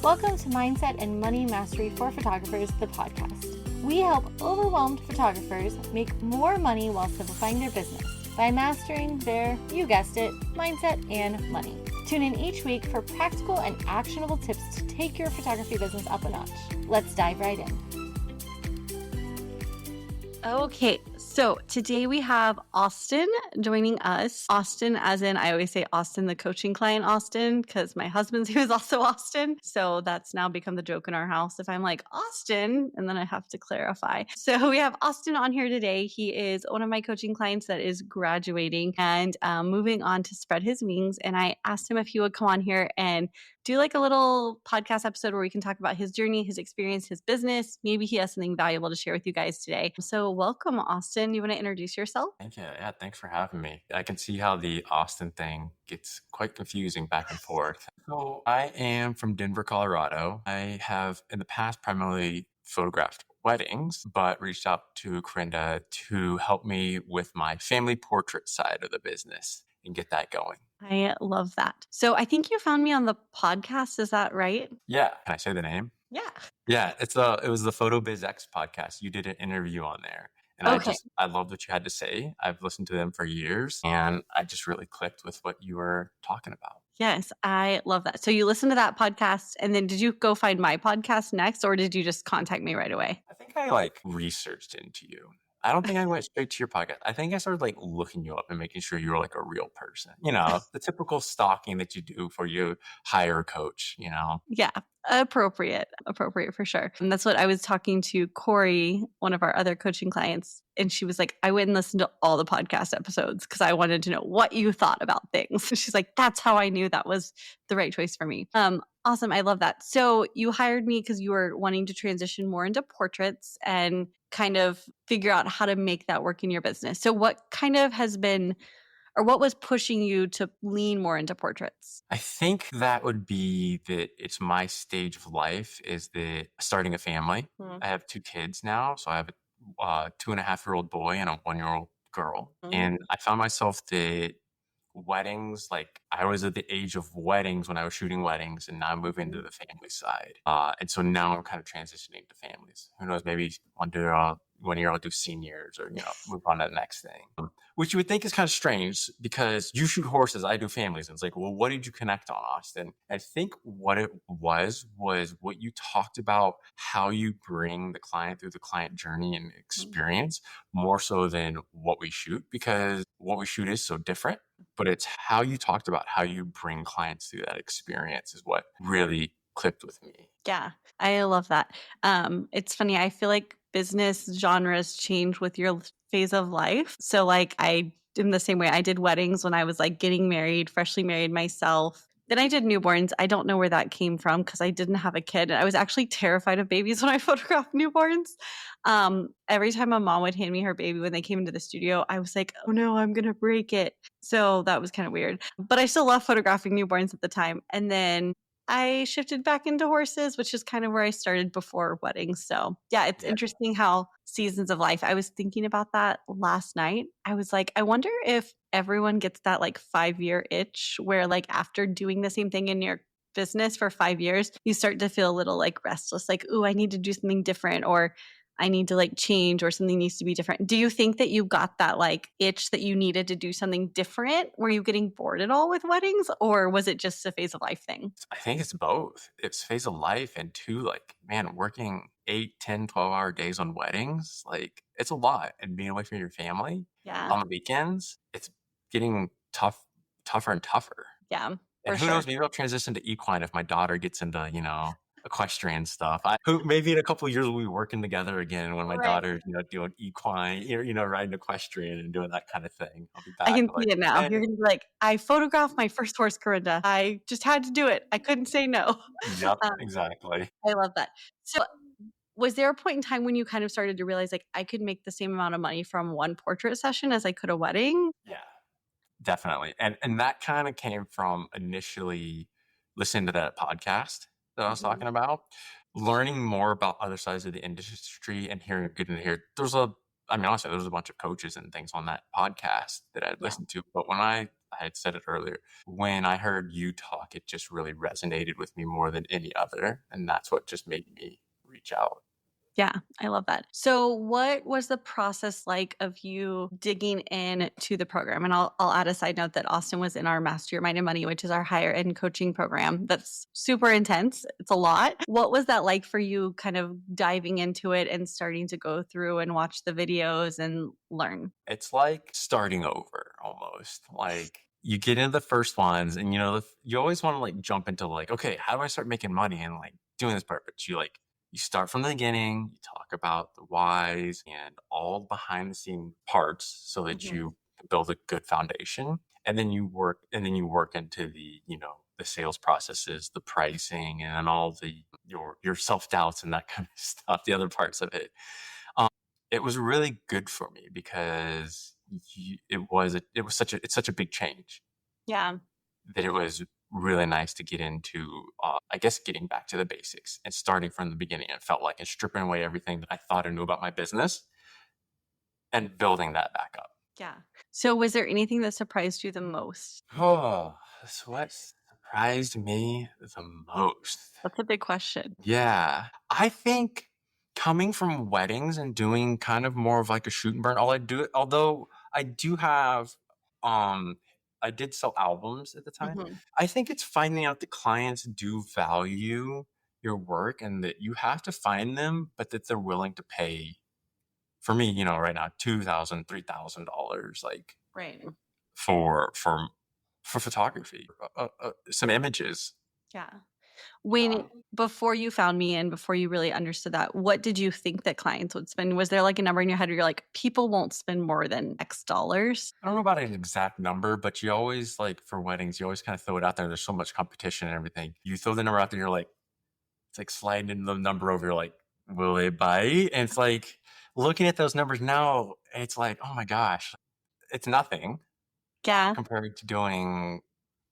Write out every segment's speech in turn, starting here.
Welcome to Mindset and Money Mastery for Photographers, the podcast. We help overwhelmed photographers make more money while simplifying their business by mastering their, you guessed it, mindset and money. Tune in each week for practical and actionable tips to take your photography business up a notch. Let's dive right in. Okay, so today we have Austin joining us. Austin, as in, I always say Austin, the coaching client Austin, because my husband's name is also Austin. So that's now become the joke in our house. If I'm like Austin, and then I have to clarify. So we have Austin on here today. He is one of my coaching clients that is graduating and moving on to spread his wings. And I asked him if he would come on here and do like a little podcast episode where we can talk about his journey, his experience, his business. Maybe he has something valuable to share with you guys today. So welcome, Austin. You want to introduce yourself? Thank you. Yeah, thanks for having me. I can see how the Austin thing gets quite confusing back and forth. So I am from Denver, Colorado. I have in the past primarily photographed weddings, but reached out to Karinda to help me with my family portrait side of the business and get that going. I love that. So I think you found me on the podcast. Is that right? Yeah. Can I say the name? Yeah. Yeah. It was the Photo Biz X podcast. You did an interview on there. And Okay. I loved what you had to say. I've listened to them for years and I just really clicked with what you were talking about. Yes, I love that. So you listened to that podcast and then did you go find my podcast next or did you just contact me right away? I think I researched into you. I don't think I went straight to your podcast. I think I started looking you up and making sure you were a real person. You know, the typical stalking that you do for you hire a coach, you know? Yeah, appropriate for sure. And that's what I was talking to Corey, one of our other coaching clients. And she was like, I went and listened to all the podcast episodes because I wanted to know what you thought about things. She's like, that's how I knew that was the right choice for me. Awesome. I love that. So you hired me because you were wanting to transition more into portraits and kind of figure out how to make that work in your business. So what kind of has been, or what was pushing you to lean more into portraits? I think that would be that it's my stage of life is that starting a family. I have 2 kids now. So I have a 2.5-year-old boy and a 1-year-old girl. And I found myself that weddings, I was at the age of weddings when I was shooting weddings and now I'm moving to the family side. And so now I'm kind of transitioning to families. Who knows, maybe one year I'll do seniors or, move on to the next thing. Which you would think is kind of strange because you shoot horses, I do families. And it's like, well, what did you connect on, Austin? I think what it was what you talked about, how you bring the client through the client journey and experience more so than what we shoot, because what we shoot is so different, but it's how you talked about how you bring clients through that experience is what really clicked with me. Yeah, I love that. It's funny. I feel like business genres change with your phase of life. So I am the same way. I did weddings when I was getting married, freshly married myself. Then I did newborns. I don't know where that came from because I didn't have a kid. And I was actually terrified of babies when I photographed newborns. Every time a mom would hand me her baby when they came into the studio, I was like, oh no, I'm going to break it. So that was kind of weird. But I still loved photographing newborns at the time. And then I shifted back into horses, which is kind of where I started before weddings. So yeah, it's interesting how seasons of life. I was thinking about that last night. I was like, I wonder if everyone gets that 5-year itch where after doing the same thing in your business for 5 years, you start to feel a little restless, ooh, I need to do something different, or I need to change, or something needs to be different. Do you think that you got that itch that you needed to do something different? Were you getting bored at all with weddings, or was it just a phase of life thing? I think it's both. It's phase of life and two, working 8, 10, 12-hour days on weddings, it's a lot. And being away from your family on the weekends, it's getting tougher and tougher. Yeah. And who knows, maybe I'll transition to equine if my daughter gets into, equestrian stuff. Maybe in a couple of years we'll be working together again when my daughter's, doing equine, riding equestrian and doing that kind of thing. I'll be back. I can see it now. You're gonna be like, I photographed my first horse, Karinda. I just had to do it. I couldn't say no. Yep, exactly. I love that. So was there a point in time when you kind of started to realize I could make the same amount of money from one portrait session as I could a wedding? Yeah, definitely. And that kind of came from initially listening to that podcast that I was talking about, learning more about other sides of the industry and getting to hear. Honestly, there was a bunch of coaches and things on that podcast that I'd listened to. But when I I had said it earlier. When I heard you talk, it just really resonated with me more than any other, and that's what just made me reach out. Yeah, I love that. So what was the process like of you digging in to the program? And I'll add a side note that Austin was in our Master Your Mind and Money, which is our higher ed coaching program. That's super intense. It's a lot. What was that like for you kind of diving into it and starting to go through and watch the videos and learn? It's like starting over almost. Like you get into the first ones and you always want to like jump into like, okay, how do I start making money and like doing this part? But you start from the beginning, you talk about the whys and all behind the scene parts so that Mhm. you build a good foundation. And then you work into the sales processes, the pricing and all your self-doubts and that kind of stuff, the other parts of it. It was really good for me because it's such a big change Yeah. that it was really nice to get into, I guess, getting back to the basics and starting from the beginning. It felt like, and stripping away everything that I thought I knew about my business and building that back up. Yeah. So was there anything that surprised you the most? Oh, that's what surprised me the most. That's a big question. Yeah. I think coming from weddings and doing kind of more of like a shoot and burn, although I do have, um, I did sell albums at the time. Mhm. I think it's finding out that clients do value your work and that you have to find them, but that they're willing to pay for me, right now, $2,000, $3,000, like Right. for, for, for photography, some images. Yeah. When Um, before you found me and before you really understood that, what did you think that clients would spend? Was there like a number in your head where you're like, people won't spend more than X dollars? I don't know about an exact number, but you always like for weddings, you always kind of throw it out there. There's so much competition and everything. You throw the number out there, you're like, it's like sliding the number over. You're like, will they bite? And it's like looking at those numbers now, it's like, oh my gosh, it's nothing Yeah. compared to doing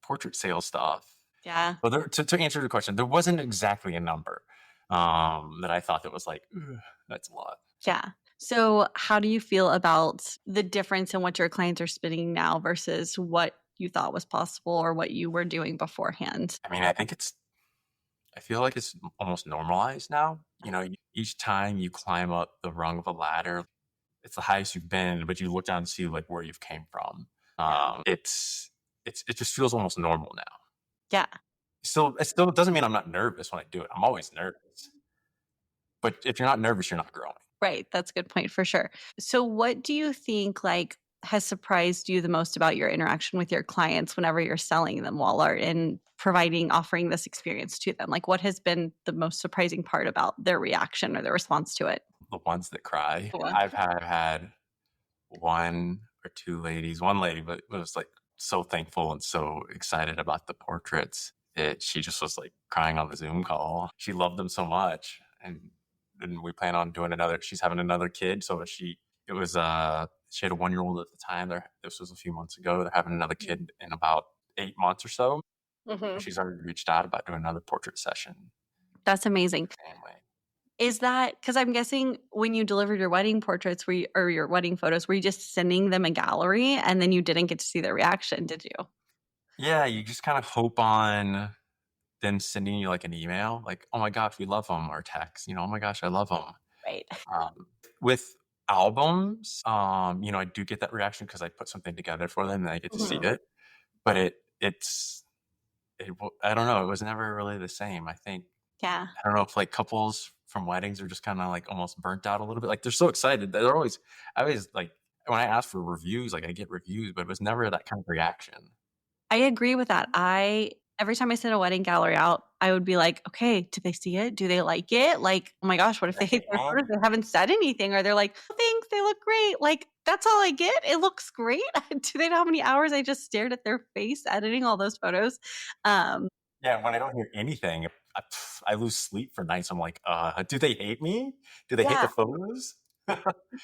portrait sales stuff. Yeah. But to answer the question, there wasn't exactly a number that I thought that was like, "Ugh, that's a lot." Yeah. So how do you feel about the difference in what your clients are spending now versus what you thought was possible or what you were doing beforehand? I mean, I feel like it's almost normalized now. Each time you climb up the rung of a ladder, it's the highest you've been, but you look down and see like where you've came from. Yeah. It just feels almost normal now. Yeah. It still doesn't mean I'm not nervous when I do it. I'm always nervous, but if you're not nervous, you're not growing. Right, that's a good point for sure. So what do you think, like, has surprised you the most about your interaction with your clients whenever you're selling them Walmart and offering this experience to them? Like, what has been the most surprising part about their reaction or their response to it? The ones that cry, The ones I've had one or two ladies, one lady, but was like so thankful and so excited about the portraits that she just was like crying on the Zoom call. She loved them so much. And we plan on doing another. She's having another kid. So she had a 1 year old at the time. This was a few months ago. They're having another kid in about 8 months or so. Mhm. She's already reached out about doing another portrait session That's amazing. with the family. Is that because I'm guessing when you delivered your wedding portraits, or your wedding photos, were you just sending them a gallery and then you didn't get to see their reaction, did you? Yeah, you just kind of hope on them sending you like an email, like, "Oh my gosh, we love them," or text, "Oh my gosh, I love them." Right. With albums, I do get that reaction because I put something together for them and I get to see Mhm. it. But I don't know. It was never really the same. Yeah. I don't know if like couples from weddings are just kind of like almost burnt out a little bit. Like they're so excited. I always like when I ask for reviews, like I get reviews, but it was never that kind of reaction. I agree with that. I every time I send a wedding gallery out, I would be like, "Okay, did they see it? Do they like it? Like, oh my gosh, what if they hate their photos? They haven't said anything." Or they're like, "Oh, thanks, they look great." Like, that's all I get? It looks great? Do they know how many hours I just stared at their face editing all those photos? Um, Yeah, when I don't hear anything, I lose sleep for nights. I'm like, do they hate me? Do they hate yeah. the photos?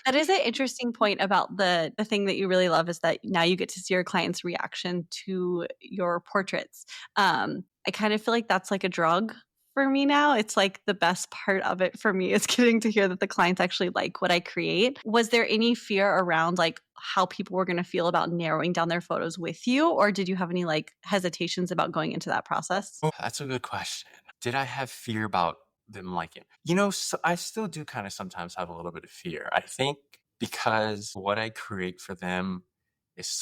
That is an interesting point about the thing that you really love is that now you get to see your client's reaction to your portraits. I kind of feel like that's like a drug for me now. It's like the best part of it for me is getting to hear that the clients actually like what I create. Was there any fear around like how people were going to feel about narrowing down their photos with you? Or did you have any like hesitations about going into that process? Oh, that's a good question. Did I have fear about them liking? So I still do kind of sometimes have a little bit of fear. I think because what I create for them is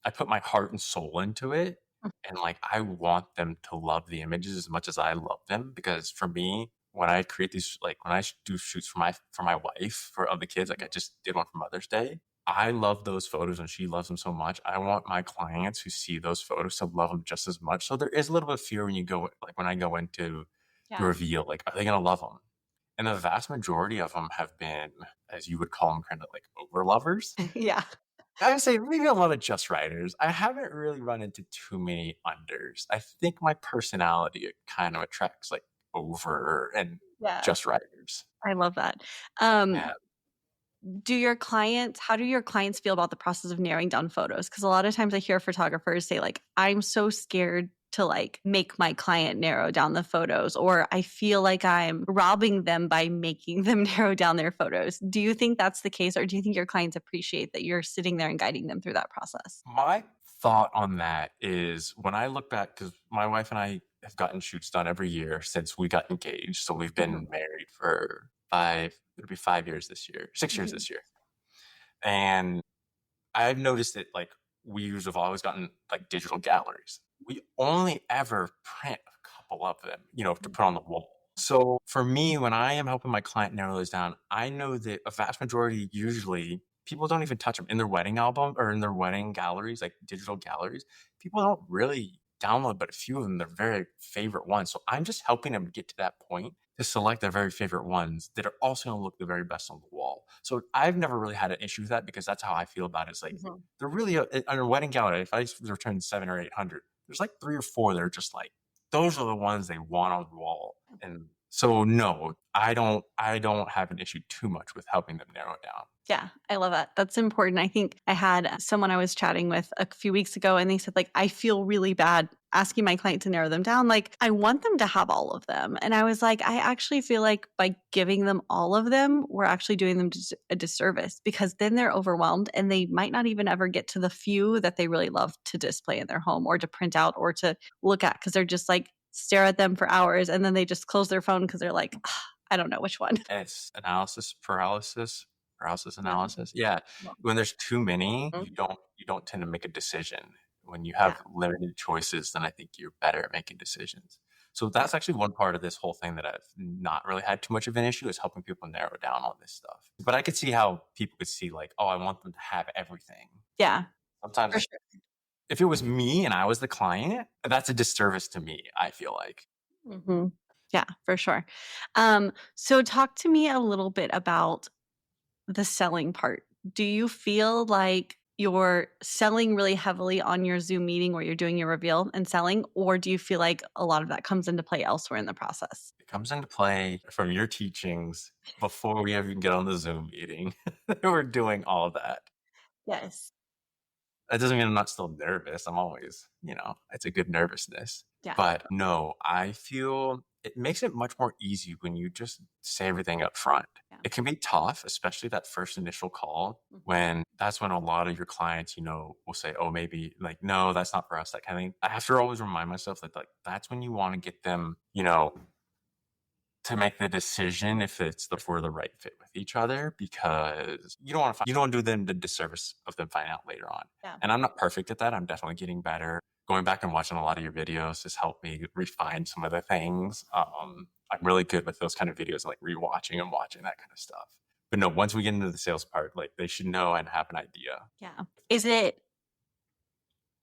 I put my heart and soul into it. And like, I want them to love the images as much as I love them. Because for me, when I create these, like when do shoots for my wife, for other kids, like I just did one for Mother's Day. I love those photos and she loves them so much. I want my clients who see those photos to love them just as much. So there is a little bit of fear when when I go into the Yeah. reveal, like, are they going to love them? And the vast majority of them have been, as you would call them, kind of like over lovers. Yeah. I would say maybe a lot of just writers. I haven't really run into too many unders. I think my personality kind of attracts like over and Yeah. just writers. I love that. Um, Yeah. how do your clients feel about the process of narrowing down photos? Because a lot of times I hear photographers say like, I'm so scared to like make my client narrow down the photos, or I feel like I'm robbing them by making them narrow down their photos. Do you think that's the case, or do you think your clients appreciate that you're sitting there and guiding them through that process? My thought on that is when I look back, because my wife and I have gotten shoots done every year since we got engaged. So we've Mhm, been married for it'll be 5 years this year, 6 years mhm. this year. And I've noticed that like have always gotten like digital galleries. We only ever print a couple of them, to put on the wall. So for me, when I am helping my client narrow those down, I know that a vast majority, usually people don't even touch them in their wedding album or in their wedding galleries, like digital galleries. People don't really download, but a few of them, their very favorite ones. So I'm just helping them get to that point to select their very favorite ones that are also going to look the very best on the wall. So I've never really had an issue with that because that's how I feel about it. It's like Mhm. they're really on a wedding gallery. If I return 700 or 800, there's like 3 or 4 that are just like those are the ones they want on the wall. And so no, I don't have an issue too much with helping them narrow it down. Yeah, I love that. That's important. I think I had someone I was chatting with a few weeks ago and they said like I feel really bad asking my client to narrow them down. Like I want them to have all of them. And I was like I actually feel like by giving them all of them, we're actually doing them a disservice because then they're overwhelmed and they might not even ever get to the few that they really love to display in their home or to print out or to look at because they're just like stare at them for hours and then they just close their phone because they're like, "Ah, I don't know which one." And it's paralysis Yeah. analysis. Yeah. When there's too many, Mhm. you don't tend to make a decision. When you Yeah. have limited choices, then I think you're better at making decisions. So that's actually one part of this whole thing that I've not really had too much of an issue is helping people narrow down on this stuff. But I could see how people could see like, oh, I want them to have everything. Yeah, for Sometimes sure. if it was me and I was the client, that's a disservice to me, I feel like. Mhm. Yeah, for sure. So talk to me a little bit about the selling part. Do you feel like you're selling really heavily on your Zoom meeting where you're doing your reveal and selling, or do you feel like a lot of that comes into play elsewhere in the process? It comes into play from your teachings before we even get on the Zoom meeting. We're doing all of that. Yes. That doesn't mean I'm not still nervous. I'm always, it's a good nervousness. Yeah. But no, I feel it makes it much more easy when you just say everything up front. Yeah. It can be tough, especially that first initial call Mhm. when that's when a lot of your clients, will say, oh, maybe like, no, that's not for us, that kind of thing. I have to always remind myself that like that's when you want to get them, to make the decision if we're the right fit with each other because you don't want to do them the disservice of them finding out later on. Yeah. And I'm not perfect at that. I'm definitely getting better. Going back and watching a lot of your videos has helped me refine some of the things. I'm really good with those kind of videos, like rewatching and watching that kind of stuff. But no, once we get into the sales part, like they should know and have an idea. Yeah. Is it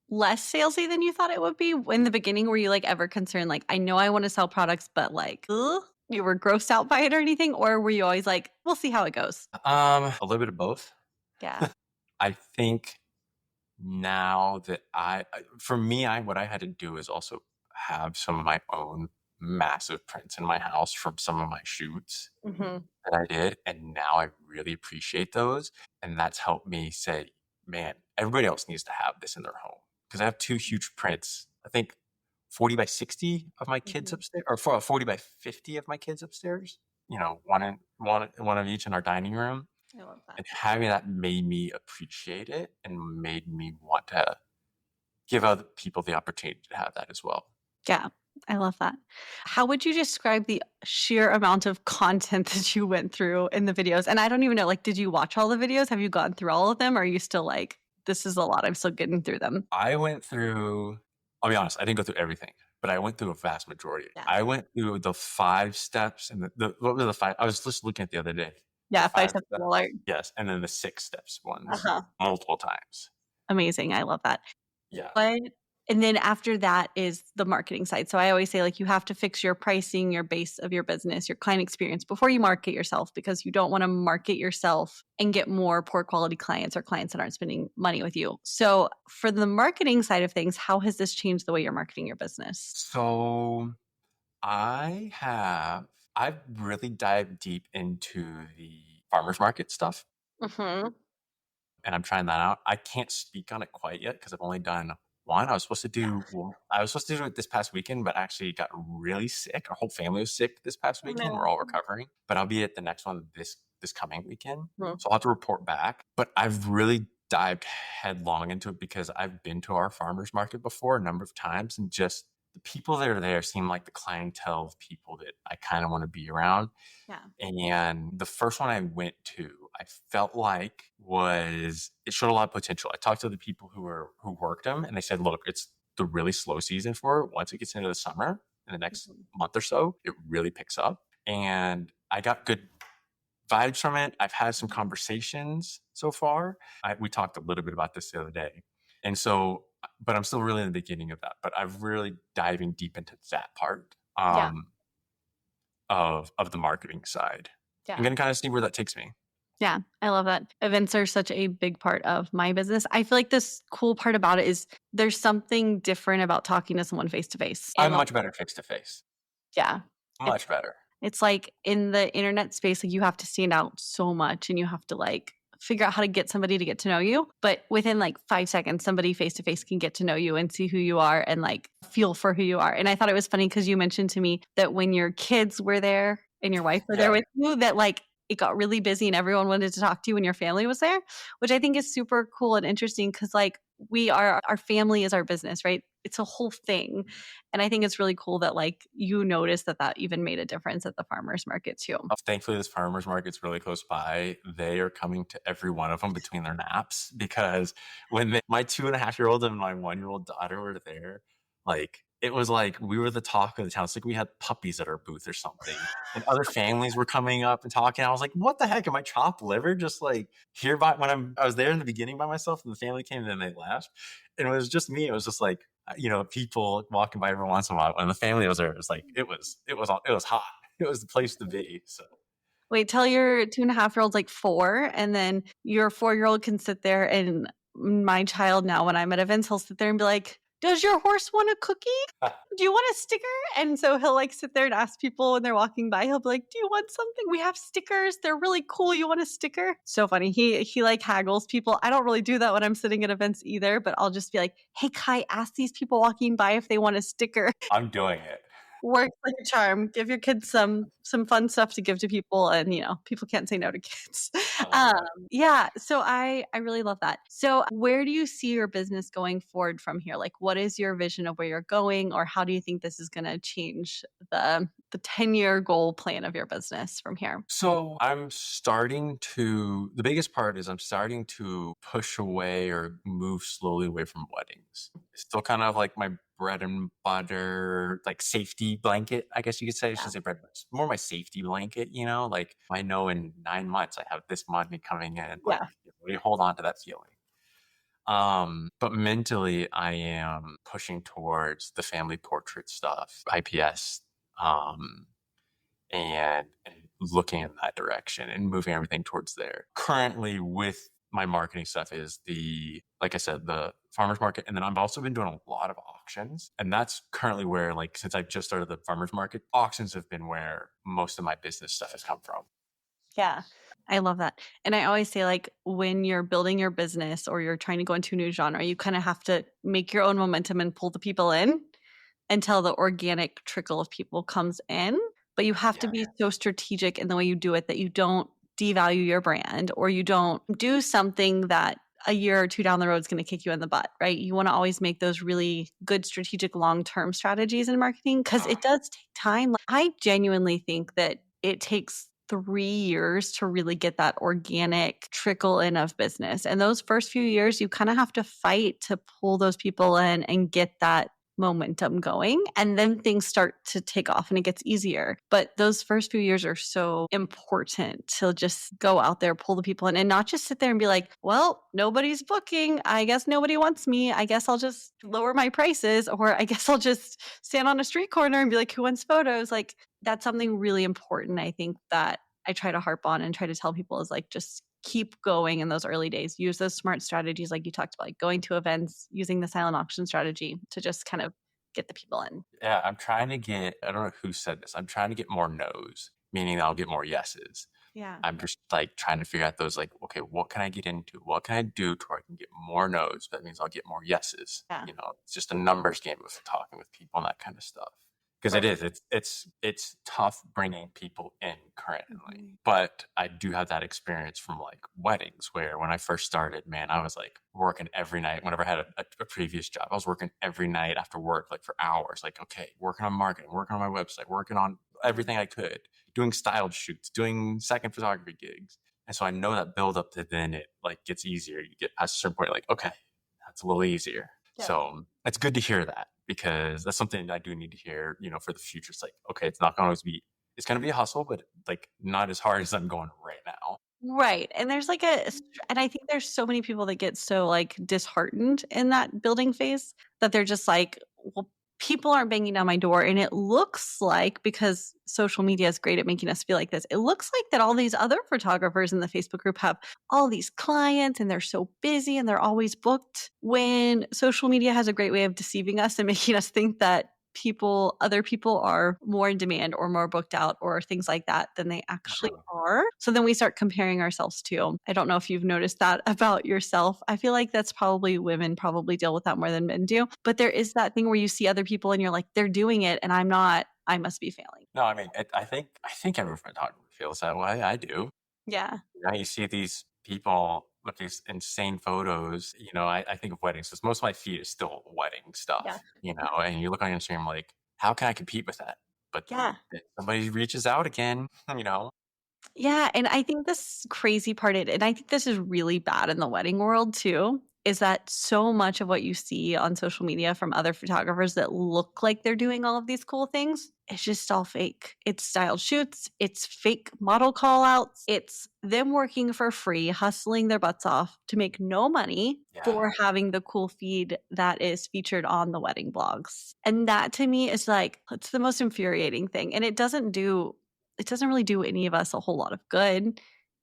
less salesy than you thought it would be in the beginning? Were you like ever concerned, like, I know I want to sell products, but like, ugh, you were grossed out by it or anything? Or were you always like, we'll see how it goes? A little bit of both. Yeah. I think now that for me, what I had to do is also have some of my own massive prints in my house from some of my shoots Hmm. that I did. And now I really appreciate those. And that's helped me say, man, everybody else needs to have this in their home. Because I have two huge prints. I think 40 by 60 of my kids Mhm. upstairs, or 40 by 50 of my kids upstairs, one of each in our dining room. I love that. And having that made me appreciate it and made me want to give other people the opportunity to have that as well. Yeah, I love that. How would you describe the sheer amount of content that you went through in the videos? And I don't even know, like, did you watch all the videos? Have you gone through all of them? Or are you still like, this is a lot, I'm still getting through them? I went through I'll be honest, I didn't go through everything, but I went through a vast majority. Yeah. I went through the 5 steps and the what were the 5? I was just looking at the other day. The Yeah, 5 5 steps to steps. alert. Yes, and then the 6 steps ones Uh-huh. multiple times. Amazing. I love that. Yeah. What and then after that is the marketing side. So I always say, like, you have to fix your pricing, your base of your business, your client experience before you market yourself, because you don't wanna market yourself and get more poor quality clients or clients that aren't spending money with you. So for the marketing side of things, how has this changed the way you're marketing your business? So, I have I've really dived deep into the farmers market stuff, Mhm. and I'm trying that out. I can't speak on it quite yet because I've only done one. Yeah. I was supposed to do it this past weekend, but actually got really sick. Our whole family was sick this past Oh, weekend. We're no. all recovering, but I'll be at the next one this coming weekend. Mhm. So I'll have to report back. But I've really dived headlong into it because I've been to our farmers market before a number of times, and just the people that are there seem like the clientele of people that I kind of want to be around. Yeah. And the first one I went to, I felt like it showed a lot of potential. I talked to the people who worked them, and they said, "Look, it's the really slow season for it. Once it gets into the summer, in the next Mhm. month or so, it really picks up." And I got good vibes from it. I've had some conversations so far. We talked a little bit about this the other day, and so, but I'm still really in the beginning of that. But I've really diving deep into that part. Yeah. Of the marketing side. I'm Yeah. gonna kinda see where that takes me. Yeah, I love that. Events are such a big part of my business. I feel like this cool part about it is there's something different about talking to someone face to face. I'm And much better face to face. yeah, it's Much better. it's like in the internet space, like you have to stand out so much and you have to like figure out how to get somebody to get to know you. But within like 5 seconds, somebody face to face can get to know you and see who you are and like feel for who you are. And I thought it was funny because you mentioned to me that when your kids were there and your wife were there Yeah. with you, that like it got really busy and everyone wanted to talk to you when your family was there, which I think is super cool and interesting because like our family is our business, right? It's a whole thing. And I think it's really cool that, like, you noticed that that even made a difference at the farmer's market too. Thankfully, this farmer's market's really close by. They are coming to every one of them between their naps because my 2.5-year-old and my 1-year-old daughter were there, like, it was like we were the talk of the town. It's like we had puppies at our booth or something, and other families were coming up and talking. I was like, "What the heck? Am I chopped liver just, like, here by when I was there in the beginning by myself, and the family came, and then they left?" And it was just me. It was just like, people walking by every once in a while. When the family was there, it was like it was hot. It was the place to be. So Wait till your 2.5-year-old's, like, 4, and then your 4-year-old can sit there and my child now, when I'm at events, he'll sit there and be like, "Does your horse want a cookie? Do you want a sticker?" And so he'll, like, sit there and ask people when they're walking by, he'll be like, "Do you want something? We have stickers. They're really cool. You want a sticker?" So funny. He, like, haggles people. I don't really do that when I'm sitting at events either, but I'll just be like, "Hey, Kai, ask these people walking by if they want a sticker." I'm doing it. Works like a charm. Give your kids some fun stuff to give to people, and, people can't say no to kids. I love Um, that. yeah, so I really love that. So, where do you see your business going forward from here? Like, what is your vision of where you're going, or how do you think this is gonna change the 10-year goal plan of your business from here? So the biggest part is I'm starting to push away or move slowly away from weddings. It's still kind of like my bread and butter, like safety blanket, I guess you could say. I Yeah, should say bread, but it's more my safety blanket, like I know in 9 months I have this money coming in. Like, yeah, we hold on to that feeling. But mentally I am pushing towards the family portrait stuff, IPS. Um, and looking in that direction and moving everything towards there. Currently, with my marketing stuff is like I said, the farmers market, and then I've also been doing a lot of auctions, and that's currently where, like, since I've just started the farmers market, auctions have been where most of my business stuff has come from. yeah. I love that. And I always say, like, when you're building your business or you're trying to go into a new genre, you kinda have to make your own momentum and pull the people in. until the organic trickle of people comes in. But you have to Yeah. be so strategic in the way you do it that you don't devalue your brand or you don't do something that a year or 2 down the road is gonna kick you in the butt, right? You wanna always make those really good strategic long-term strategies in marketing because Uh, it does take time. Like, I genuinely think that it takes 3 years to really get that organic trickle in of business, and those first few years, you kinda have to fight to pull those people in and get that momentum going, and then things start to take off and it gets easier. But those first few years are so important to just go out there, pull the people in, and not just sit there and be like, well, nobody's booking. I guess nobody wants me. I guess I'll just lower my prices, or I guess I'll just stand on a street corner and be like, who wants photos? Like, that's something really important, I think, that I try to harp on and try to tell people is like, just keep going in those early days. Use those smart strategies like you talked about, like going to events, using the silent auction strategy to just kind of get the people in. yeah, I'm trying to get, I don't know who said this. I'm trying to get more no's, meaning that I'll get more yeses. Yeah. I'm just like trying to figure out those like, okay, what can I get into? What can I do to where I can get more no's? That means I'll get more yeses. Yeah. You know, it's just a numbers game with talking with people and that kind of stuff. Because it Right. is, it's tough bringing people in currently. Mhm. But I do have that experience from like weddings where when I first started, man, I was like working every night. Whenever I had a previous job, I was working every night after work, like for hours. Like, okay, working on marketing, working on my website, working on everything I could, doing styled shoots, doing second photography gigs. And so I know that build up to then it like gets easier. You get past a certain point, like, okay, that's a little easier. Yeah. So it's good to hear that because that's something I do need to hear, you know, for the future. It's like, okay, it's not going to always be, it's going to be a hustle, but like not as hard as I'm going right now. Right, and there's like and I think there's so many people that get so, like, disheartened in that building phase that they're just like, "Well, people aren't banging down my door," and it looks like because social media is great at making us feel like this, it looks like that all these other photographers in the Facebook group have all these clients, and they're so busy, and they're always booked, when social media has a great way of deceiving us and making us think that other people are more in demand or more booked out or things like that than they actually Uh-huh. are. So then we start comparing ourselves to. I don't know if you've noticed that about yourself. I feel like that's probably women probably deal with that more than men do. But there is that thing where you see other people and you're like, they're doing it and I'm not. I must be failing. No, I mean, I think every photographer feels that way. I do. Yeah. You know, you see these people with these insane photos. You know, I think of weddings because most of my feed is still wedding Yeah. stuff. You know, and you look on Instagram like, how can I compete with that? But Yeah. then somebody reaches out again. You know, Yeah, and I think this crazy part and I think this is really bad in the wedding world too, is that so much of what you see on social media from other photographers that look like they're doing all of these cool things, it's just all fake. It's styled shoots, it's fake model call outs, it's them working for free, hustling their butts off to make no money yeah, for having the cool feed that is featured on the wedding blogs. And that to me is like, it's the most infuriating thing. And it doesn't really do any of us a whole lot of good,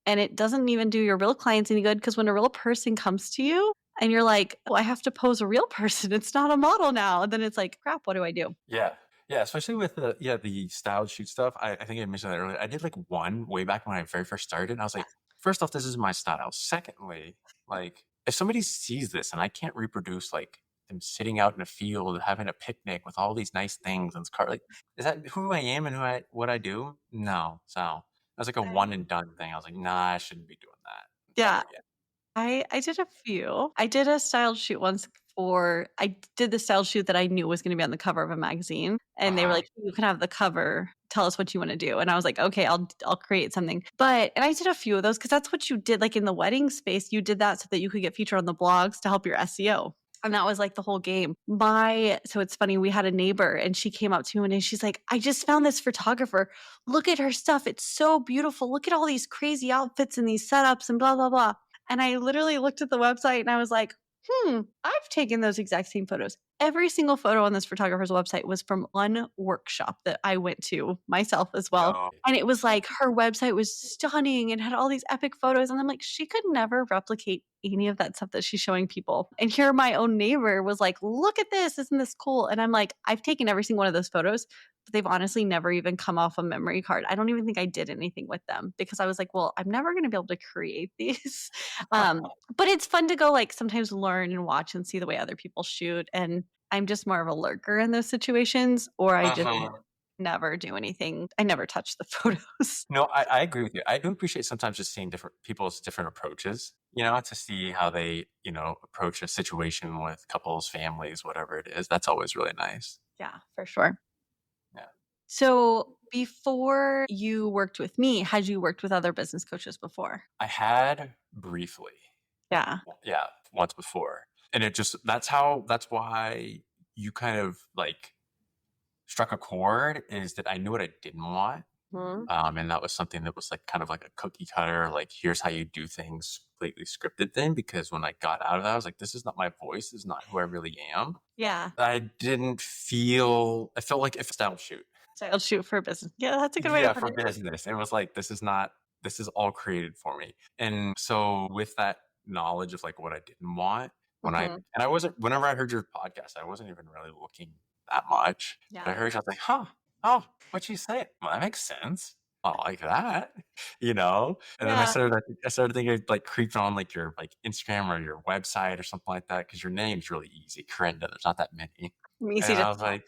and it doesn't even do your real clients any good because when a real person comes to you and you're like, "Oh, I have to pose a real person, it's not a model now," and then it's like, "Crap, what do I do?" yeah, yeah. Especially with the styled shoot stuff. I think I mentioned that earlier. I did like one way back when I very first started. And I was like, first off, this is my style. Secondly, like if somebody sees this and I can't reproduce like them sitting out in a field having a picnic with all these nice things and it's car like is that who I am and what I do? No. So that was like a one and done thing. I was like, nah, I shouldn't be doing that Yeah. ever again. I did a few. I did a styled shoot once I did the styled shoot that I knew was gonna be on the cover of a magazine, and they were Uh-huh. like, "You can have the cover. Tell us what you wanna do." And I was like, "Okay, I'll create something." And I did a few of those because that's what you did, like, in the wedding space, you did that so that you could get featured on the blogs to help your SEO. And that was, like, the whole game. So it's funny, we had a neighbor, and she came up to me, and she's like, "I just found this photographer. Look at her stuff. It's so beautiful. Look at all these crazy outfits and these setups and blah, blah, blah." And I literally looked at the website and I was like, I've taken those exact same photos. Every single photo on this photographer's website was from one workshop that I went to myself as well. No. And it was like her website was stunning and had all these epic photos. And I'm like, she could never replicate any of that stuff that she's showing people. And here, my own neighbor was like, look at this. Isn't this cool? And I'm like, I've taken every single one of those photos, but they've honestly never even come off a memory card. I don't even think I did anything with them because I was like, well, I'm never going to be able to create these. Um, but it's fun to go, like, sometimes learn and watch and see the way other people shoot, and I'm just more of a lurker in those situations, or I just Uh-huh. never do anything. I never touch the photos. No, I agree with you. I do appreciate sometimes just seeing different people's different approaches, to see how they, approach a situation with couples, families, whatever it is. That's always really nice. Yeah, for sure. Yeah. So, before you worked with me, had you worked with other business coaches before? I had briefly. Yeah. Yeah, once before. And that's why you kind of like struck a chord is that I knew what I didn't want. Mhm. And that was something that was like kind of like a cookie cutter, like here's how you do things, completely scripted thing. Because when I got out of that, I was like, this is not my voice, this is not who I really am. Yeah. I felt like if a style shoot. Child shoot for business. Yeah, that's a good way to Yeah, put for it. business. It was like, this is all created for me. And so with that knowledge of like what I didn't want, Mhm. whenever I heard your podcast, I wasn't even really looking that much. But I Yeah. heard you, I was like, huh, oh, what you say? Well, that makes sense. I like that, And then Yeah. I started thinking of, like creeping on like your like Instagram or your website or something like that because your name's really easy, Karinda. There's not that many, I'm easy and to I was stalk. like,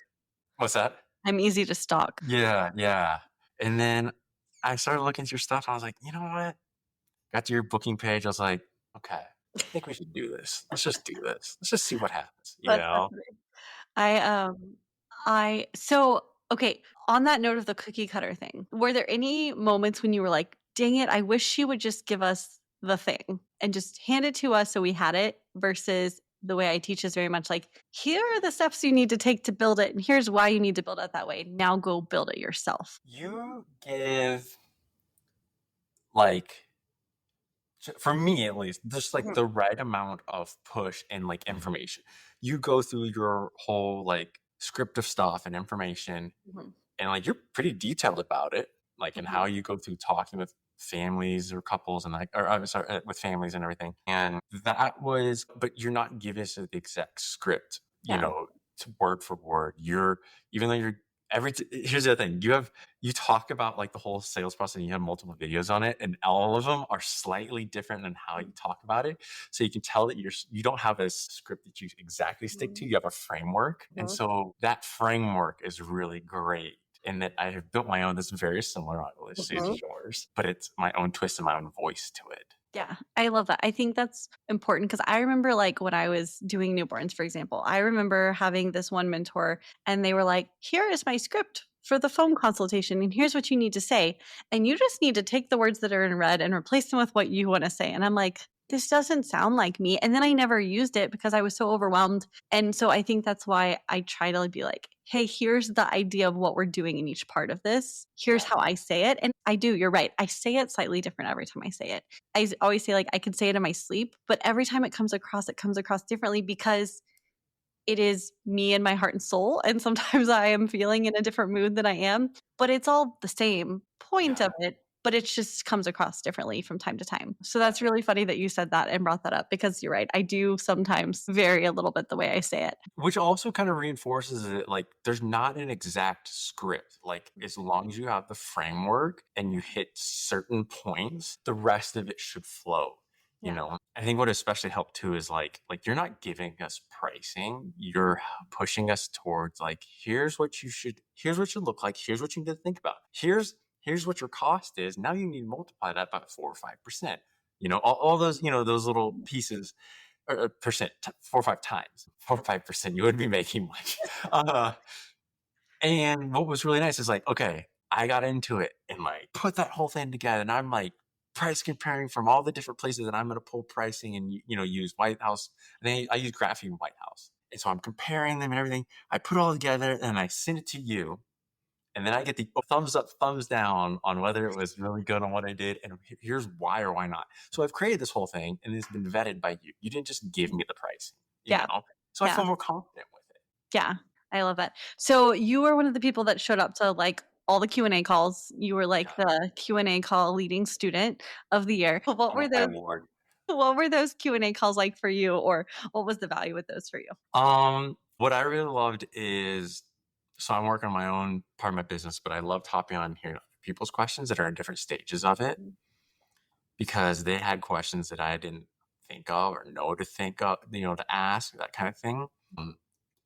what's that? I'm easy to stalk. Yeah, yeah. And then I started looking through stuff. And I was like, you know what? Got to your booking page. I was like, okay, I think we should do this. Let's just do this. Let's just see what happens. That's fascinating. I, so, okay, on that note of the cookie cutter thing, were there any moments when you were like, "Dang it, I wish she would just give us the thing and just hand it to us so we had it," versus the way I teach is very much like, "Here are the steps you need to take to build it, and here's why you need to build it that way. Now go build it yourself." You give like for me at least, just like Mhm, the right amount of push and like information. You go through your whole like script of stuff and information mhm, and like you're pretty detailed about it, like in mhm. how you go through talking with families or couples and like, or I'm sorry, with families and everything. And but you're not giving us the exact script, Yeah. to word for word. Even though you're here's the other thing, you talk about like the whole sales process and you have multiple videos on it and all of them are slightly different than how you talk about it. So you can tell that you don't have a script that you exactly stick to. Mhm, You have a framework. And mhm, so that framework is really great. And that I have built my own that's very similar, obviously, to mhm. yours, but it's my own twist and my own voice to it. Yeah, I love that. I think that's important because I remember, like, when I was doing newborns, for example, I remember having this one mentor and they were like, "Here is my script for the phone consultation, and here's what you need to say. And you just need to take the words that are in red and replace them with what you want to say." And I'm like, this doesn't sound like me. And then I never used it because I was so overwhelmed. And so I think that's why I try to be like, hey, here's the idea of what we're doing in each part of this. Here's Yeah. how I say it. And I do, you're right. I say it slightly different every time I say it. Always say, like, I can say it in my sleep, but every time it comes across differently because it is me and my heart and soul, and sometimes I am feeling in a different mood than I am, but it's all the same point Yeah. of it, but it just comes across differently from time to time. So Yeah. that's really funny that you said that and brought that up because you're right. I do sometimes vary a little bit the way I say it. Which also kind of reinforces it like there's not an exact script. Like as long as you have the framework and you hit certain points, the rest of it should flow. Yeah. I think what especially helped too is like you're not giving us pricing. You're pushing us towards like here's what you look like, here's what you need to think about. Here's what your cost is. Now you need to multiply that by 4 or 5%. All those, those little pieces or percent 4 or 5 times 4 or 5% you would be making money. uh, and what was really nice is like, okay, I got into it and like put that whole thing together and I'm like price comparing from all the different places that I'm going to pull pricing and use White House. I think I use Graphene White House, and so I'm comparing them and everything. I put it all together and I send it to you, and then I get the thumbs up, thumbs down on whether it was really good on what I did, and here's why or why not. So I've created this whole thing, and it's been vetted by you. You didn't just give me the pricing, Yeah. So I Yeah. feel more confident with it. Yeah. I love that. So you were one of the people that showed up to, like, all the Q&A calls. You were like Yeah, the Q&A call leading student of the year. What I'm were with my those award. what were those Q&A calls like for you, or what was the value with those for you? What I really loved is, so I'm working on my own part of my business, but I loved hopping on hearing other people's questions that are in different stages of it Mhm. because they had questions that I didn't think of or know to think of, to ask that kind of thing.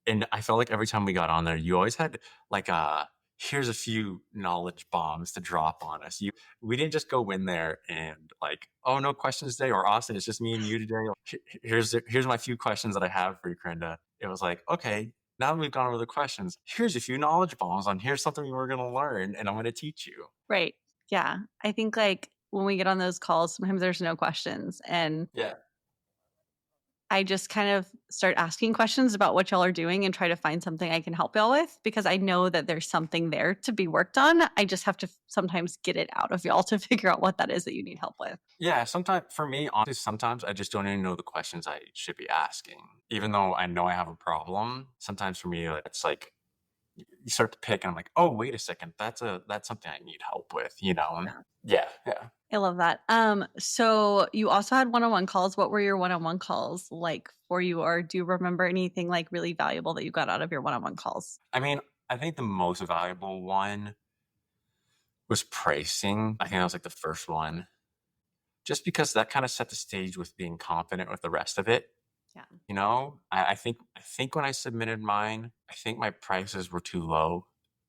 And I felt like every time we got on there, you always had like here's a few knowledge bombs to drop on us. We didn't just go in there and like, oh, no questions today, or Austin, it's just me and you today. Here's my few questions that I have for you, Karinda. It was like, okay, now that we've gone over the questions, here's a few knowledge bombs on here's something we're gonna learn and I'm gonna teach you. Right. Yeah. I think, like, when we get on those calls, sometimes there's no questions, and Yeah. I just kind of start asking questions about what y'all are doing and try to find something I can help y'all with because I know that there's something there to be worked on. I just have to sometimes get it out of y'all to figure out what that is that you need help with. Yeah, sometimes for me, honestly, sometimes I just don't even know the questions I should be asking. Even though I know I have a problem, sometimes for me, it's like you start to pick and I'm like, oh, wait a second, that's something I need help with, you know? And Yeah. yeah, yeah. I love that. So you also had one-on-one calls. What were your one-on-one calls like for you, or do you remember anything like really valuable that you got out of your one-on-one calls? I mean, I think the most valuable one was pricing. I think that was like the first one, just because that kind of set the stage with being confident with the rest of it. Yeah. You know, I think when I submitted mine, I think my prices were too low.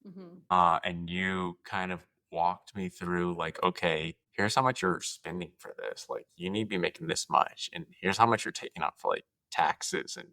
Mhm. And you kind of walked me through like, okay, here's how much you're spending for this. Like, you need to be making this much, and here's how much you're taking out for like taxes, and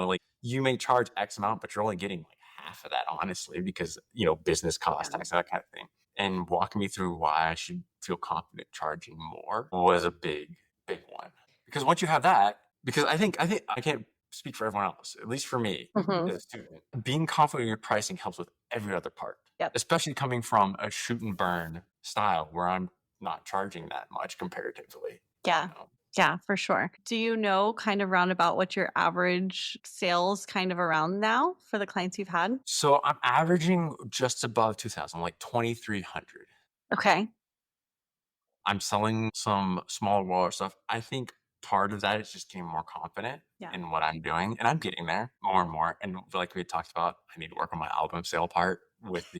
like you may charge X amount, but you're only getting like half of that, honestly, because business cost Yeah. tax, that kind of thing. And walking me through why I should feel confident charging more was a big, big one. Because once you have that, because I think I can't speak for everyone else, at least for me Mhm. as a student, being confident in your pricing helps with every other part, Yep. especially coming from a shoot and burn style where I'm not charging that much comparatively. Yeah. Yeah, for sure. Do you know kind of roundabout what your average sales kind of around now for the clients you've had? So I'm averaging just above 2,000, like 2,300. Okay. I'm selling some small wallet stuff. I think part of that is just getting more confident Yeah. in what I'm doing, and I'm getting there more and more. And like we had talked about, I need to work on my album sale part with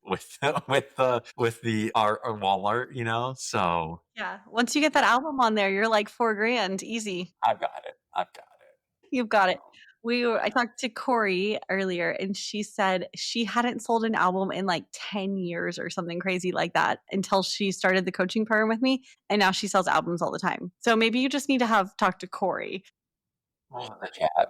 the our wall art, So Yeah. Once you get that album on there, you're like 4 grand easy. I've got it. I've got it. You've got it. So, I yeah. talked to Corey earlier, and she said she hadn't sold an album in like 10 years or something crazy like that until she started the coaching program with me, and now she sells albums all the time. So maybe you just need to have talk to Corey. Well, the chat.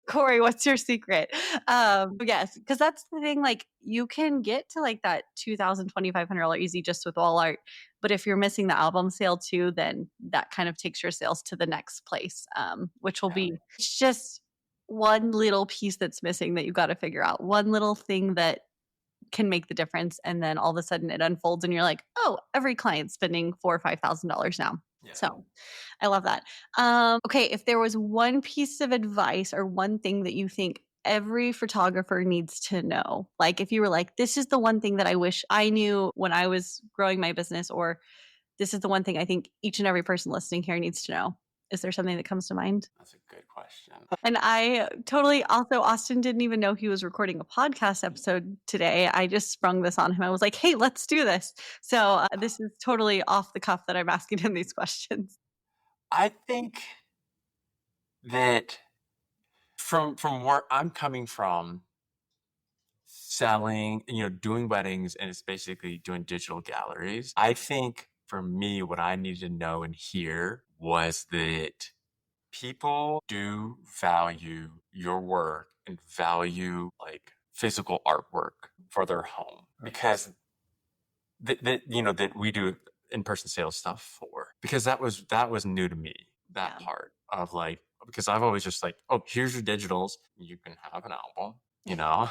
Corey, what's your secret? Yes, because that's the thing. Like, you can get to like that $2,000, $2,500 easy just with wall art, but if you're missing the album sale too, then that kind of takes your sales to the next place, which will Yeah. be it's just one little piece that's missing that you got to figure out. One little thing that can make the difference, and then all of a sudden it unfolds, and you're like, oh, every client's spending $4 or $5,000 now. Yeah. So I love that. Okay, if there was one piece of advice or one thing that you think every photographer needs to know, like if you were like, this is the one thing that I wish I knew when I was growing my business, or this is the one thing I think each and every person listening here needs to know, is there something that comes to mind? That's a good question. And I totally also, Austin didn't even know he was recording a podcast episode today. I just sprung this on him. I was like, hey, let's do this. So this is totally off the cuff that I'm asking him these questions. I think that from where I'm coming from, selling, doing weddings, and it's basically doing digital galleries. I think for me, what I needed to know and hear was that people do value your work and value like physical artwork for their home because that we do in-person sales stuff for, because that was new to me, that Yeah. part of like, because I've always just like, oh, here's your digitals, you can have an album.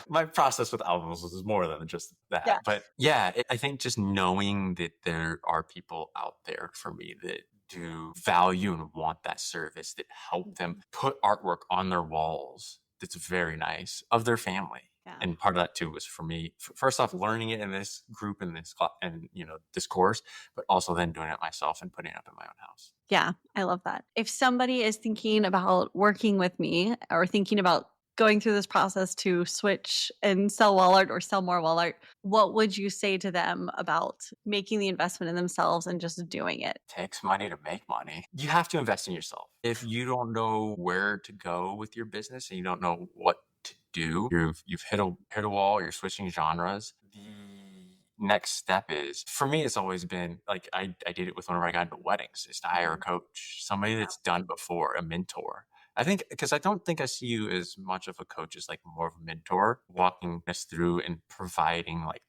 My process with albums is more than just that. Yeah. But yeah, I think just knowing that there are people out there for me that do value and want that service, that help them put artwork on their walls that's very nice of their family. Yeah. And part of that too was for me, first off, learning it in this group, in this and this course, but also then doing it myself and putting it up in my own house. Yeah, I love that. If somebody is thinking about working with me or thinking about going through this process to switch and sell wall art or sell more wall art, what would you say to them about making the investment in themselves and just doing it? It takes money to make money. You have to invest in yourself. If you don't know where to go with your business and you don't know what do, you've hit a wall, you're switching genres. The next step is for me, it's always been like I did it with whenever I got into weddings, is to hire a coach, somebody that's done before, a mentor. I think because I don't think I see you as much of a coach as like more of a mentor, walking us through and providing like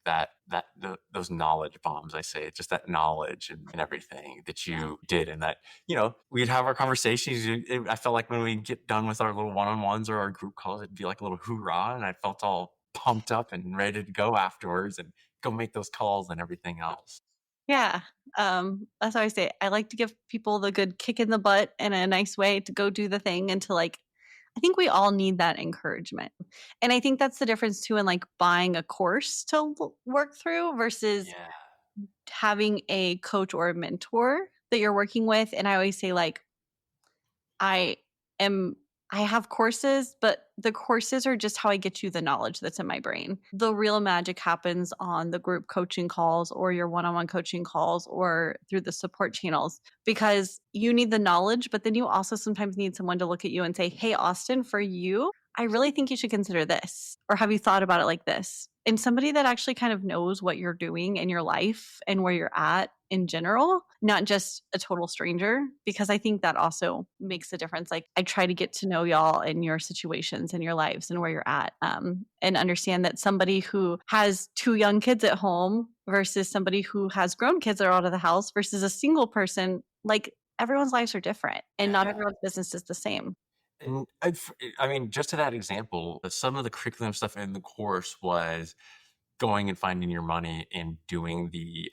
those knowledge bombs. I say just that knowledge and everything that you did, and that we'd have our conversations. I felt like when we get done with our little one-on-ones or our group calls, it'd be like a little hoorah, and I felt all pumped up and ready to go afterwards and go make those calls and everything else. Yeah, that's how I say it. I like to give people the good kick in the butt in a nice way to go do the thing and to, like I think we all need that encouragement, and I think that's the difference too in, like, buying a course to work through versus Yeah. having a coach or a mentor that you're working with, and I always say, like, I am I have courses, but the courses are just how I get you the knowledge that's in my brain. The real magic happens on the group coaching calls or your one-on-one coaching calls or through the support channels because you need the knowledge, but then you also sometimes need someone to look at you and say, "Hey, Austin, for you, I really think you should consider this." Or have you thought about it like this? And somebody that actually kind of knows what you're doing in your life and where you're at in general, not just a total stranger, because I think that also makes a difference. Like, I try to get to know y'all and your situations and your lives and where you're at, and understand that somebody who has 2 young kids at home versus somebody who has grown kids that are out of the house versus a single person, like, everyone's lives are different, and not Yeah. everyone's business is the same. And I mean, just to that example, some of the curriculum stuff in the course was going and finding your money and doing the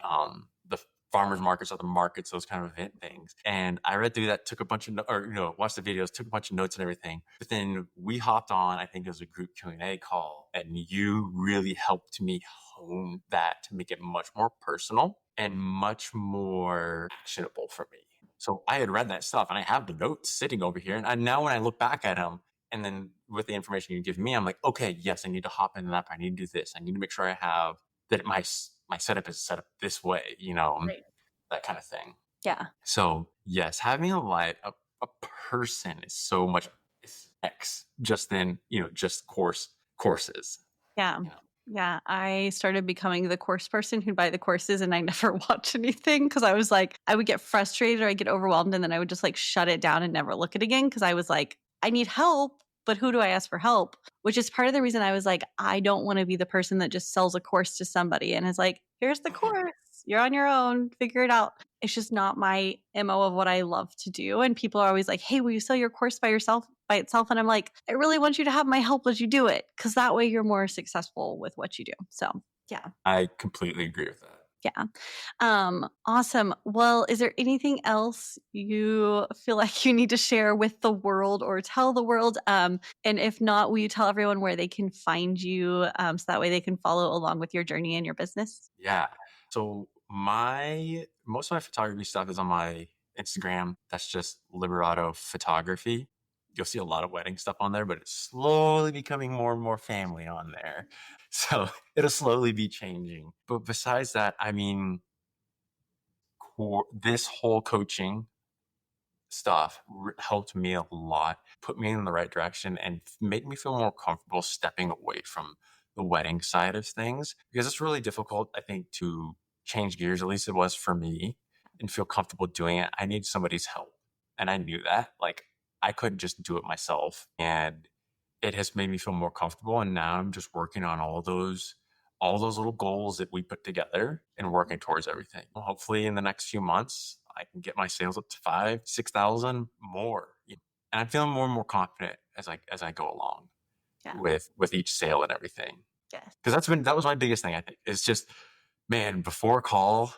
farmers markets or the markets, those kind of event things. And I read through that, took a bunch of or watched the videos, took a bunch of notes and everything. But then we hopped on, I think it was a group Q&A call, and you really helped me hone that to make it much more personal and much more actionable for me. So I had read that stuff and I have the notes sitting over here. And now when I look back at them, and then with the information you give me, I'm like, okay, yes, I need to hop into that. I need to do this. I need to make sure I have that my setup is set up this way, Right. that kind of thing. Yeah. So yes, having a person is so much is X just than, just courses. Yeah. You know. Yeah, I started becoming the course person who'd buy the courses and I never watch anything because I was like, I would get frustrated or I'd get overwhelmed and then I would just like shut it down and never look at it again because I was like, I need help, but who do I ask for help? Which is part of the reason I was like, I don't want to be the person that just sells a course to somebody and is like, here's the course, you're on your own, figure it out. It's just not my MO of what I love to do. And people are always like, hey, will you sell your course by itself? And I'm like, I really want you to have my help as you do it because that way you're more successful with what you do. So, yeah. I completely agree with that. Yeah. Awesome. Well, is there anything else you feel like you need to share with the world or tell the world? And if not, will you tell everyone where they can find you so that way they can follow along with your journey and your business? Yeah. So my most of my photography stuff is on my Instagram. That's just Liberato Photography. You'll see a lot of wedding stuff on there, but it's slowly becoming more and more family on there. So it'll slowly be changing. But besides that, I mean, this whole coaching stuff helped me a lot, put me in the right direction, and made me feel more comfortable stepping away from the wedding side of things because it's really difficult, I think, to change gears. At least it was for me, and feel comfortable doing it. I need somebody's help, and I knew that. Like I couldn't just do it myself, and it has made me feel more comfortable. And now I'm just working on all those little goals that we put together and working towards everything. Well, hopefully in the next few months, I can get my sales up to 5, 6,000 more. And I'm feeling more and more confident as I go along Yeah. with each sale and everything. Yes. Because that was my biggest thing, I think. It's just, man, before a call,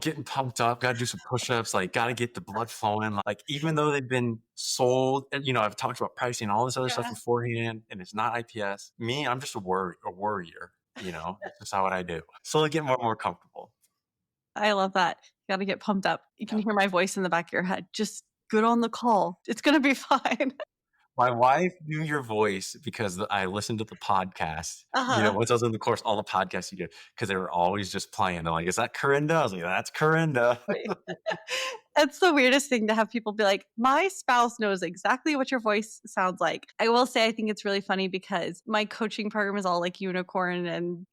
getting pumped up, gotta do some push-ups, like gotta get the blood flowing. Like even though they've been sold, and I've talked about pricing and all this other stuff Yeah. beforehand, and it's not IPS. Me, I'm just a worrier. That's just not what I do. Slowly get more and more comfortable. I love that. You gotta get pumped up. You can Yep. hear my voice in the back of your head. Just good on the call. It's gonna be fine. My wife knew your voice because I listened to the podcast. Uh-huh. Once I was in the course, all the podcasts you get, because they were always just playing. They're like, "Is that Karinda?" I was like, "That's Karinda." Right. It's the weirdest thing to have people be like, "My spouse knows exactly what your voice sounds like." I will say I think it's really funny because my coaching program is all like unicorn and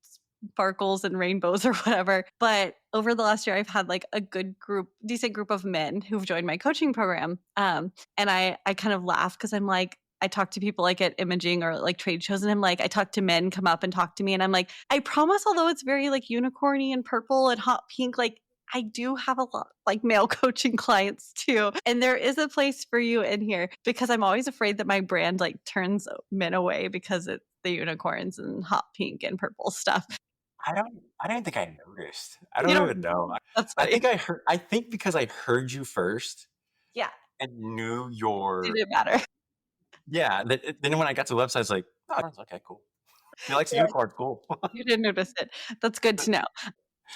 sparkles and rainbows or whatever. But over the last year, I've had like a decent group of men who've joined my coaching program. And I kind of laugh because I'm like, I talk to people like at imaging or like trade shows, and I'm like, I talk to men come up and talk to me, and I'm like, I promise, although it's very like unicorny and purple and hot pink, like I do have a lot like male coaching clients too. And there is a place for you in here because I'm always afraid that my brand like turns men away because it's the unicorns and hot pink and purple stuff. I don't think I noticed. I You don't don't even know. That's I funny. think I think because I heard you first Yeah, and knew your didn't matter. yeah, then when I got to the website, it's like, "Oh, okay, cool. He likes the Yeah, unicorns, cool." you didn't notice it. That's good to know.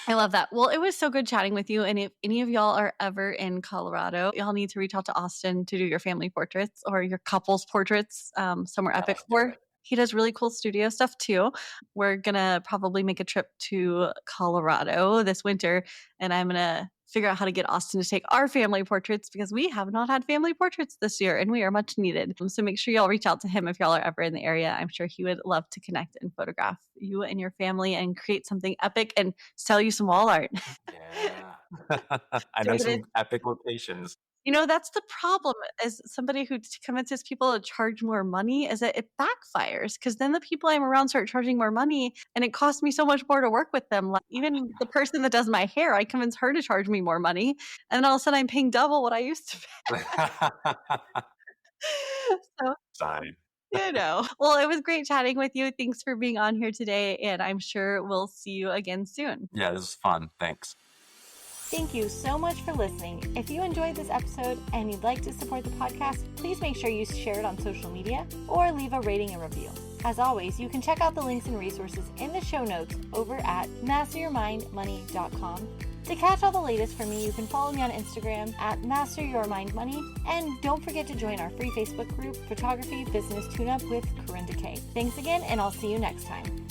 I love that. Well, it was so good chatting with you. And if any of y'all are ever in Colorado, y'all need to reach out to Austin to do your family portraits or your couples portraits somewhere Yeah, epic let's do for. it. He does really cool studio stuff too. We're going to probably make a trip to Colorado this winter, and I'm going to figure out how to get Austin to take our family portraits because we have not had family portraits this year and we are much needed. So make sure y'all reach out to him if y'all are ever in the area. I'm sure he would love to connect and photograph you and your family and create something epic and sell you some wall art. Yeah. I know David, some epic locations. that's the problem as somebody who convinces people to charge more money is that it backfires because then the people I'm around start charging more money and it costs me so much more to work with them. Like even the person that does my hair, I convince her to charge me more money. And then all of a sudden I'm paying double what I used to pay. So, Sign. well, it was great chatting with you. Thanks for being on here today. And I'm sure we'll see you again soon. Yeah, this is fun. Thanks. Thank you so much for listening. If you enjoyed this episode and you'd like to support the podcast, please make sure you share it on social media or leave a rating and review. As always, you can check out the links and resources in the show notes over at masteryourmindmoney.com. To catch all the latest from me, you can follow me on Instagram at masteryourmindmoney, and don't forget to join our free Facebook group, Photography Business Tune-Up with Karinda K. Thanks again, and I'll see you next time.